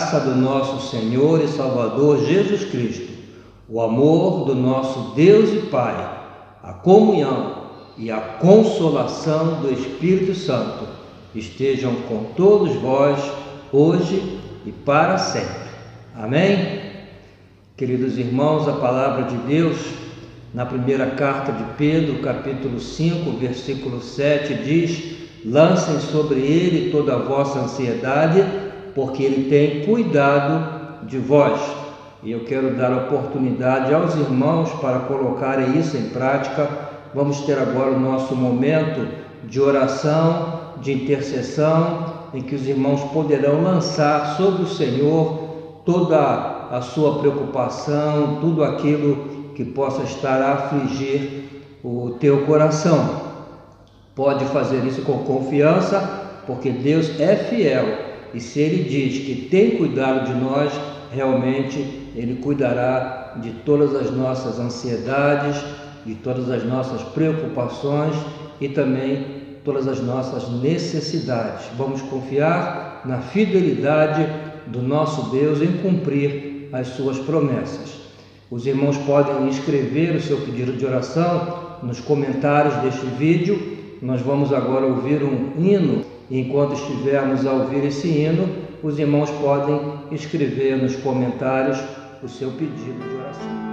graça do nosso Senhor e Salvador Jesus Cristo, o amor do nosso Deus e Pai, a comunhão e a consolação do Espírito Santo estejam com todos vós, hoje e para sempre. Amém? Queridos irmãos, a palavra de Deus, na primeira carta de Pedro, capítulo 5, versículo 7, diz: lancem sobre ele toda a vossa ansiedade, porque ele tem cuidado de vós. E eu quero dar oportunidade aos irmãos para colocarem isso em prática. Vamos ter agora o nosso momento de oração, de intercessão, em que os irmãos poderão lançar sobre o Senhor toda a sua preocupação, tudo aquilo que possa estar a afligir o teu coração. Pode fazer isso com confiança, porque Deus é fiel, e se Ele diz que tem cuidado de nós, realmente Ele cuidará de todas as nossas ansiedades, de todas as nossas preocupações e também todas as nossas necessidades. Vamos confiar na fidelidade do nosso Deus em cumprir as suas promessas. Os irmãos podem escrever o seu pedido de oração nos comentários deste vídeo. Nós vamos agora ouvir um hino, e enquanto estivermos a ouvir esse hino, os irmãos podem escrever nos comentários o seu pedido de oração.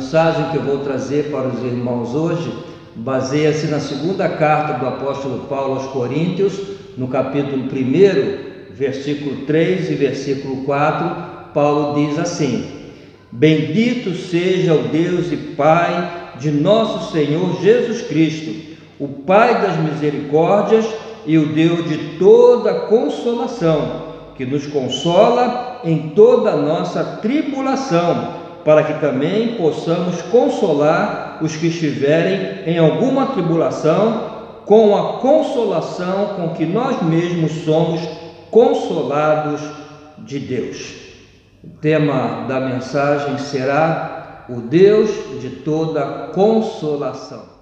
mensagem que eu vou trazer para os irmãos hoje baseia-se na segunda carta do apóstolo Paulo aos Coríntios, no capítulo 1, versículo 3 e versículo 4, Paulo diz assim: Bendito seja o Deus e Pai de nosso Senhor Jesus Cristo, o Pai das misericórdias e o Deus de toda consolação, que nos consola em toda a nossa tribulação, para que também possamos consolar os que estiverem em alguma tribulação, com a consolação com que nós mesmos somos consolados de Deus. O tema da mensagem será o Deus de toda consolação.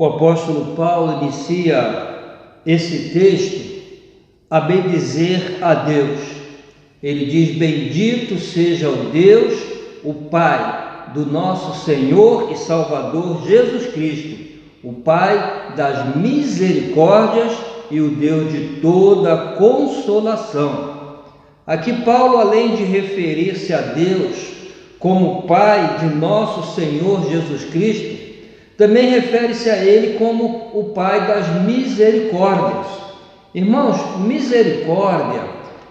O apóstolo Paulo inicia esse texto a bendizer a Deus. Ele diz: Bendito seja o Deus, o Pai do nosso Senhor e Salvador Jesus Cristo, o Pai das misericórdias e o Deus de toda consolação. Aqui Paulo, além de referir-se a Deus como Pai de nosso Senhor Jesus Cristo, também refere-se a Ele como o Pai das misericórdias. Irmãos, misericórdia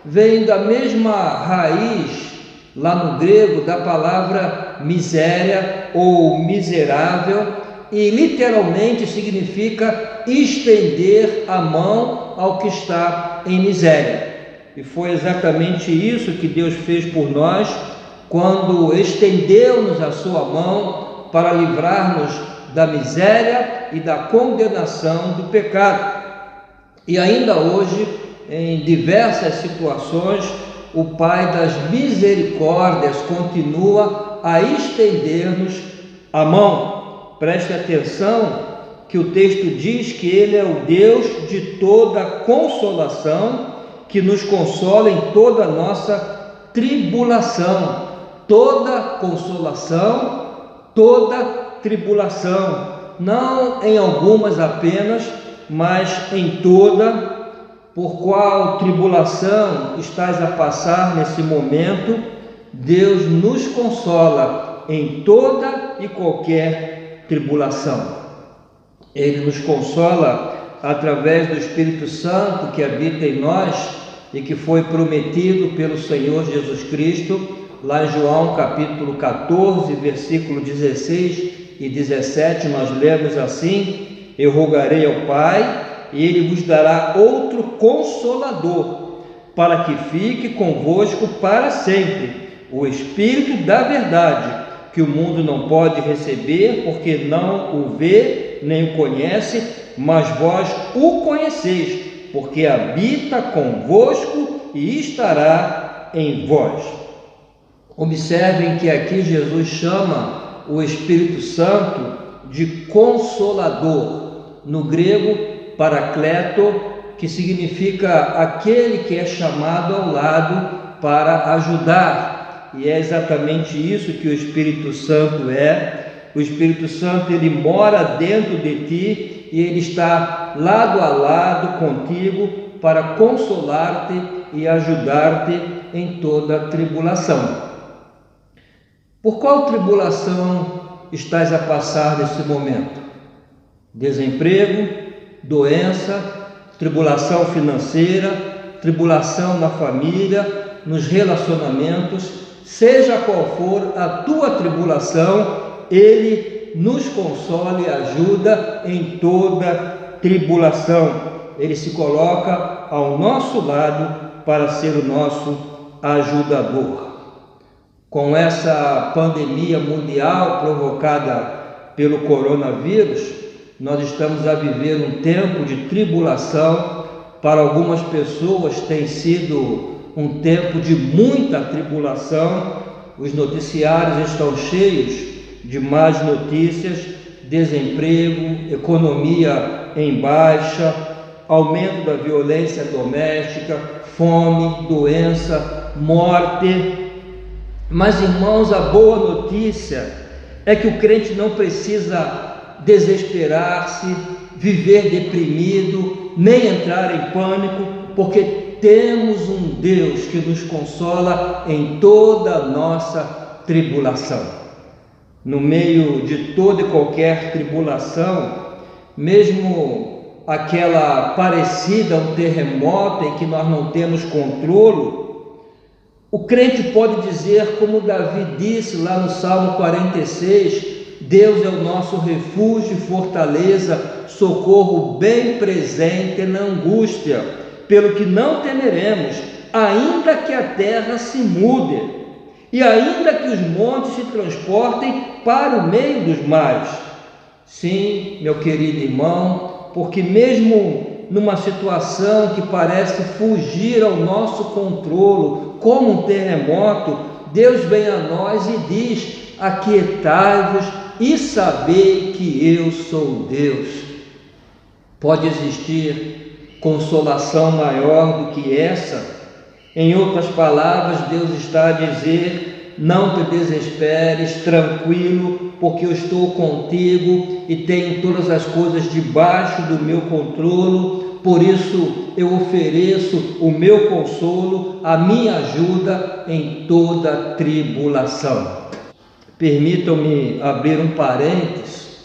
vem da mesma raiz, lá no grego, da palavra miséria ou miserável, e literalmente significa estender a mão ao que está em miséria. E foi exatamente isso que Deus fez por nós, quando estendeu-nos a sua mão para livrar-nos da miséria e da condenação do pecado. E ainda hoje, em diversas situações, o Pai das misericórdias continua a estender-nos a mão. Preste atenção que o texto diz que Ele é o Deus de toda consolação, que nos consola em toda a nossa tribulação. Toda consolação, toda tribulação, não em algumas apenas, mas em toda. Por qual tribulação estás a passar nesse momento, Deus nos consola em toda e qualquer tribulação. Ele nos consola através do Espírito Santo que habita em nós e que foi prometido pelo Senhor Jesus Cristo, lá em João capítulo 14, versículo 16 e 17, nós lemos assim: eu rogarei ao Pai, e Ele vos dará outro Consolador, para que fique convosco para sempre, o Espírito da verdade, que o mundo não pode receber, porque não o vê nem o conhece, mas vós o conheceis, porque habita convosco e estará em vós. Observem que aqui Jesus chama o Espírito Santo de Consolador, no grego Paracleto, que significa aquele que é chamado ao lado para ajudar, e é exatamente isso que o Espírito Santo é. O Espírito Santo, ele mora dentro de ti e ele está lado a lado contigo para consolar-te e ajudar-te em toda tribulação. Por qual tribulação estás a passar nesse momento? Desemprego, doença, tribulação financeira, tribulação na família, nos relacionamentos, seja qual for a tua tribulação, Ele nos consola e ajuda em toda tribulação. Ele se coloca ao nosso lado para ser o nosso ajudador. Com essa pandemia mundial provocada pelo coronavírus, nós estamos a viver um tempo de tribulação. Para algumas pessoas tem sido um tempo de muita tribulação. Os noticiários estão cheios de más notícias: desemprego, economia em baixa, aumento da violência doméstica, fome, doença, morte. Mas, irmãos, a boa notícia é que o crente não precisa desesperar-se, viver deprimido, nem entrar em pânico, porque temos um Deus que nos consola em toda a nossa tribulação. No meio de toda e qualquer tribulação, mesmo aquela parecida a um terremoto em que nós não temos controle, o crente pode dizer, como Davi disse lá no Salmo 46, Deus é o nosso refúgio e fortaleza, socorro bem presente na angústia, pelo que não temeremos, ainda que a terra se mude, e ainda que os montes se transportem para o meio dos mares. Sim, meu querido irmão, porque mesmo numa situação que parece fugir ao nosso controle, como um terremoto, Deus vem a nós e diz: aquietai-vos e sabei que eu sou Deus. Pode existir consolação maior do que essa? Em outras palavras, Deus está a dizer: não te desesperes, tranquilo, porque eu estou contigo e tenho todas as coisas debaixo do meu controle. Por isso eu ofereço o meu consolo, a minha ajuda em toda tribulação. Permitam-me abrir um parênteses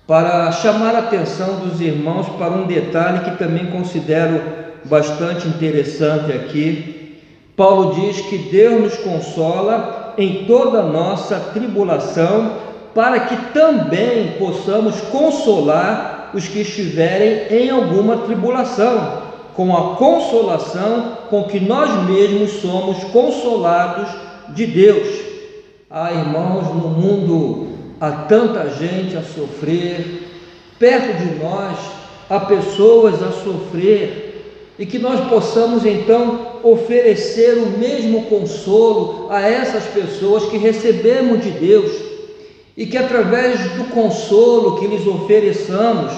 para chamar a atenção dos irmãos para um detalhe que também considero bastante interessante aqui. Paulo diz que Deus nos consola em toda a nossa tribulação, para que também possamos consolar os que estiverem em alguma tribulação, com a consolação com que nós mesmos somos consolados de Deus. Irmãos, no mundo há tanta gente a sofrer, perto de nós há pessoas a sofrer, e que nós possamos então oferecer o mesmo consolo a essas pessoas que recebemos de Deus, e que através do consolo que lhes ofereçamos,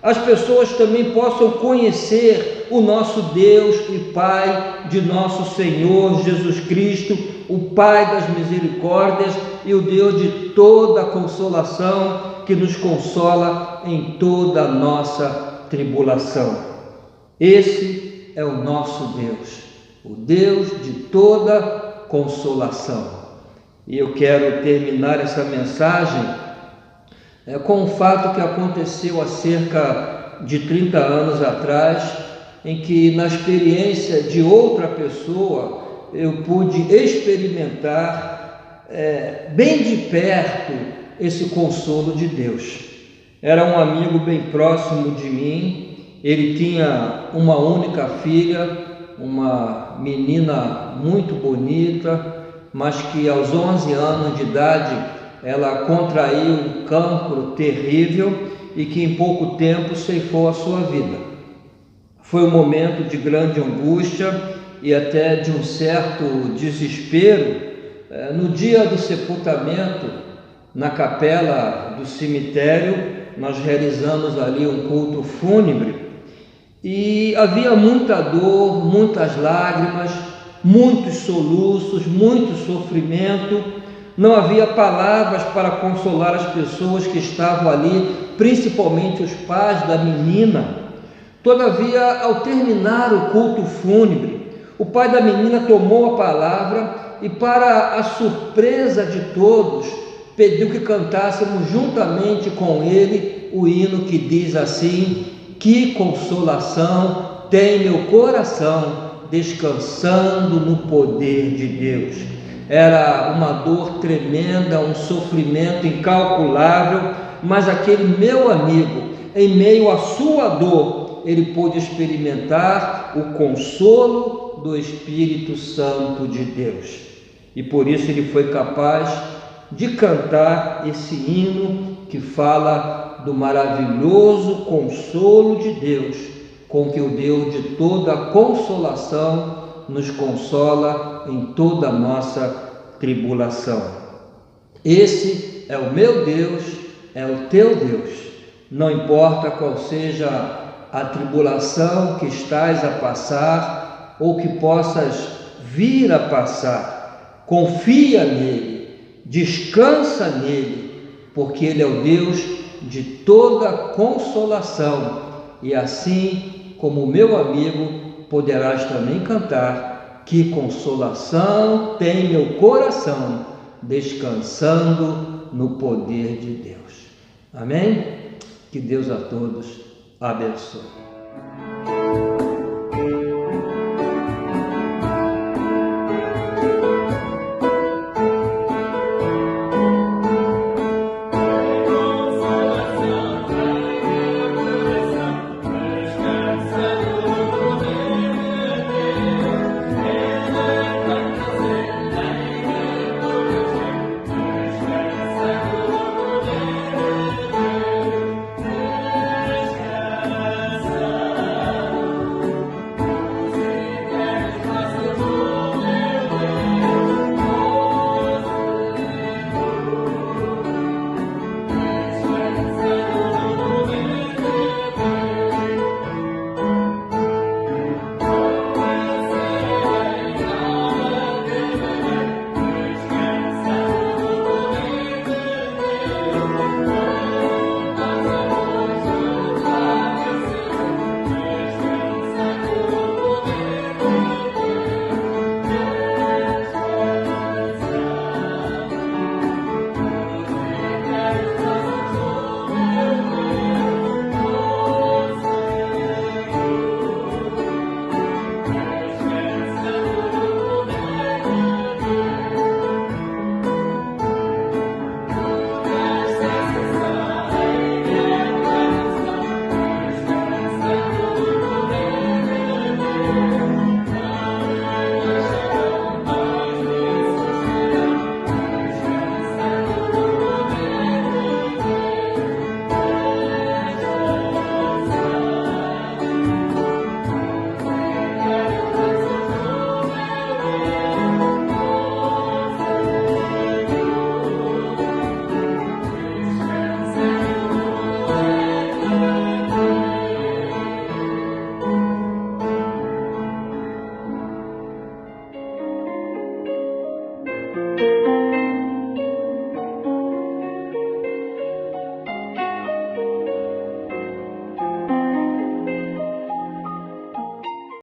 as pessoas também possam conhecer o nosso Deus e Pai de nosso Senhor Jesus Cristo, o Pai das misericórdias e o Deus de toda a consolação, que nos consola em toda a nossa tribulação. Esse é o nosso Deus, o Deus de toda consolação. e eu quero terminar essa mensagem com um fato que aconteceu há cerca de 30 anos atrás, em que, na experiência de outra pessoa, eu pude experimentar bem de perto esse consolo de Deus. Era um amigo bem próximo de mim, ele tinha uma única filha, uma menina muito bonita, mas que aos 11 anos de idade ela contraiu um cancro terrível e que em pouco tempo ceifou a sua vida. Foi um momento de grande angústia e até de um certo desespero. No dia do sepultamento, na capela do cemitério, nós realizamos ali um culto fúnebre e havia muita dor, muitas lágrimas, muitos soluços, muito sofrimento. Não havia palavras para consolar as pessoas que estavam ali, principalmente os pais da menina. Todavia, ao terminar o culto fúnebre, o pai da menina tomou a palavra e, para a surpresa de todos, pediu que cantássemos juntamente com ele o hino que diz assim: que consolação tem meu coração, descansando no poder de Deus. Era uma dor tremenda, um sofrimento incalculável, mas aquele meu amigo, em meio à sua dor, ele pôde experimentar o consolo do Espírito Santo de Deus. E por isso ele foi capaz de cantar esse hino que fala do maravilhoso consolo de Deus, com que o Deus de toda consolação nos consola em toda a nossa tribulação. Esse é o meu Deus, é o teu Deus. Não importa qual seja a tribulação que estás a passar ou que possas vir a passar, confia nele, descansa nele, porque ele é o Deus de toda consolação. E assim como o meu amigo, poderás também cantar: que consolação tem meu coração, descansando no poder de Deus. Amém? Que Deus a todos abençoe.